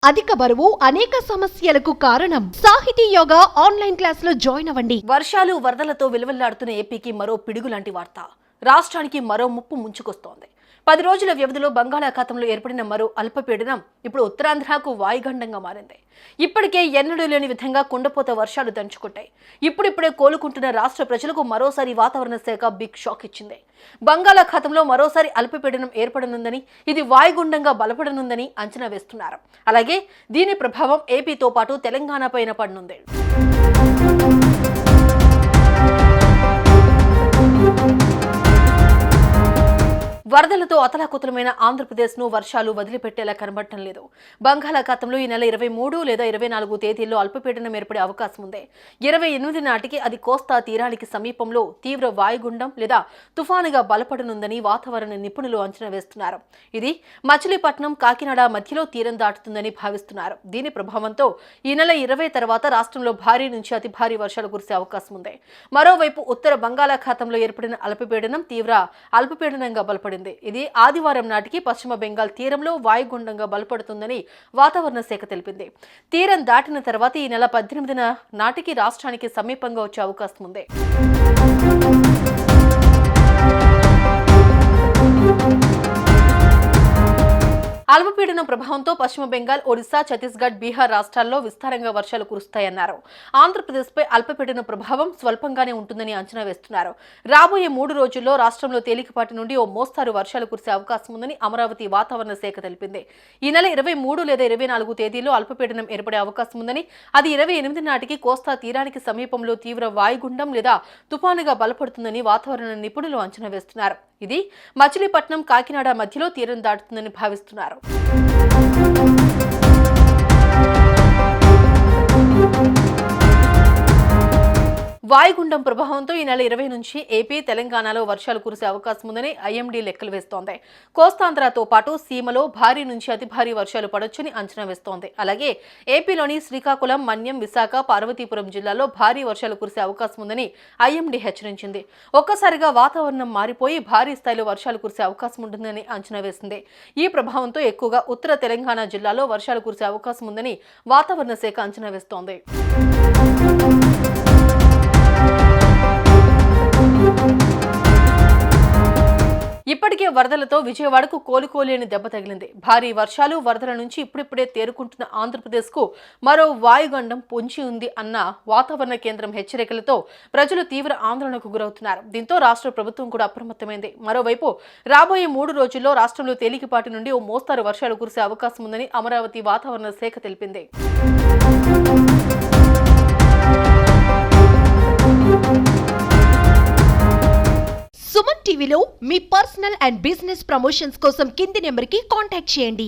అధిక బరువు అనేక సమస్యలకు కారణం. సాహితీ యోగా ఆన్లైన్ క్లాసులో జాయిన్ అవ్వండి. వర్షాలు వరదలతో విలువెల్లాడుతున్న ఏపీకి మరో పిడుగు లాంటి వార్త. రాష్ట్రానికి మరో ముప్పు ముంచుకొస్తోంది. 10 రోజుల వ్యవధిలో బంగాళాఖాతంలో ఏర్పడిన మరో అల్పపీడనం ఇప్పుడు ఉత్తరాంధ్రకు వాయుగండంగా మారింది. ఇప్పటికే ఎన్నడూ లేని విధంగా కుండపోత వర్షాలు దంచుకుంటాయి. ఇప్పుడిప్పుడే కోలుకుంటున్న రాష్ట్ర ప్రజలకు మరోసారి వాతావరణ శాఖ బిగ్ షాక్ ఇచ్చింది. బంగాళాఖాతంలో మరోసారి అల్పపీడనం ఏర్పడనుందని, ఇది వాయుగుండంగా బలపడనుందని అంచనా వేస్తున్నారు. అలాగే దీని ప్రభావం ఏపీతో పాటు తెలంగాణ పైన పడనుంది. వరదలతో అతలాకుతలమైన ఆంధ్రప్రదేశ్ను వర్షాలు వదిలిపెట్టేలా కనబడటం లేదు. బంగాళాఖాతంలో ఈ నెల 23 లేదా 24 తేదీల్లో అల్పపీడనం ఏర్పడే అవకాశం ఉంది. 28 నాటికి అది కోస్తా తీరానికి సమీపంలో తీవ్ర వాయుగుండం లేదా తుఫానుగా బలపడనుందని వాతావరణ నిపుణులు అంచనా వేస్తున్నారు. ఇది మచిలీపట్నం, కాకినాడ మధ్యలో తీరం దాటుతుందని భావిస్తున్నారు. దీని ప్రభావంతో ఈ నెల 20 తర్వాత రాష్ట్రంలో భారీ నుంచి అతి భారీ వర్షాలు కురిసే అవకాశం ఉంది. మరోవైపు ఉత్తర బంగాళాఖాతంలో ఏర్పడిన అల్పపీడనం తీవ్ర అల్పపీడనంగా బలపడింది. ఇది ఆదివారం నాటికి పశ్చిమ బెంగాల్ తీరంలో వాయుగుండంగా బలపడుతుందని వాతావరణ శాఖ తెలిపింది. తీరం దాటిన తర్వాత ఈ నెల 18 నాటికి రాష్ట్రానికి సమీపంగా వచ్చే అవకాశం ఉంది. అల్పపీడనం ప్రభావంతో పశ్చిమ బెంగాల్, ఒడిశా, ఛత్తీస్గఢ్, బీహార్ రాష్ట్రాల్లో విస్తారంగా వర్షాలు కురుస్తాయన్నారు. ఆంధ్రప్రదేశ్పై అల్పపీడన ప్రభావం స్వల్పంగానే ఉంటుందని అంచనా వేస్తున్నారు. రాబోయే 3 రోజుల్లో రాష్ట్రంలో తేలికపాటి నుండి ఓ మోస్తారు వర్షాలు కురిసే అవకాశం ఉందని అమరావతి వాతావరణ శాఖ తెలిపింది. ఈ నెల 23 లేదా 24 తేదీల్లో అల్పపీడనం ఏర్పడే అవకాశం ఉందని, అది 28 నాటికి కోస్తా తీరానికి సమీపంలో తీవ్ర వాయుగుండం లేదా తుఫానుగా బలపడుతుందని వాతావరణ నిపుణులు అంచనా వేస్తున్నారు. ఇది మచిలీపట్నం, కాకినాడ మధ్యలో తీరం దాటుతుందని భావిస్తున్నారు. వాయుగుండం ప్రభావంతో ఈ నెల 20 నుంచి ఏపీ, తెలంగాణలో వర్షాలు కురిసే అవకాశం ఉందని ఐఎండీ లెక్కలు వేస్తోంది. కోస్తాంధ్రతో పాటు సీమలో భారీ నుంచి అతి భారీ వర్షాలు పడొచ్చని అంచనా వేస్తోంది. అలాగే ఏపీలోని శ్రీకాకుళం, మన్యం, విశాఖ, పార్వతీపురం జిల్లాలో భారీ వర్షాలు కురిసే అవకాశం ఉందని ఐఎండీ హెచ్చరించింది. ఒక్కసారిగా వాతావరణం మారిపోయి భారీ స్థాయిలో వర్షాలు కురిసే అవకాశం ఉంటుందని అంచనా వేసింది. ఈ ప్రభావంతో ఎక్కువగా ఉత్తర తెలంగాణ జిల్లాలో వర్షాలు కురిసే అవకాశం ఉందని వాతావరణ శాఖ అంచనా వేస్తోంది. ఇప్పటికే వరదలతో విజయవాడకు కోలుకోలేని దెబ్బ తగిలింది. భారీ వర్షాలు, వరదల నుంచి ఇప్పుడిప్పుడే తేరుకుంటున్న ఆంధ్రప్రదేశ్కు మరో వాయుగండం పొంచి ఉంది అన్న వాతావరణ కేంద్రం హెచ్చరికలతో ప్రజలు తీవ్ర ఆందోళనకు గురవుతున్నారు. దీంతో రాష్ట్ర ప్రభుత్వం కూడా అప్రమత్తమైంది. మరోవైపు రాబోయే 3 రోజుల్లో రాష్ట్రంలో తేలికపాటి నుండి ఓ మోస్తారు వర్షాలు కురిసే అవకాశం ఉందని అమరావతి వాతావరణ శాఖ తెలిపింది. సుమన్ టీవీలో మీ పర్సనల్ అండ్ బిజినెస్ ప్రమోషన్స్ కోసం కింది నెంబర్కి కాంటాక్ట్ చేయండి.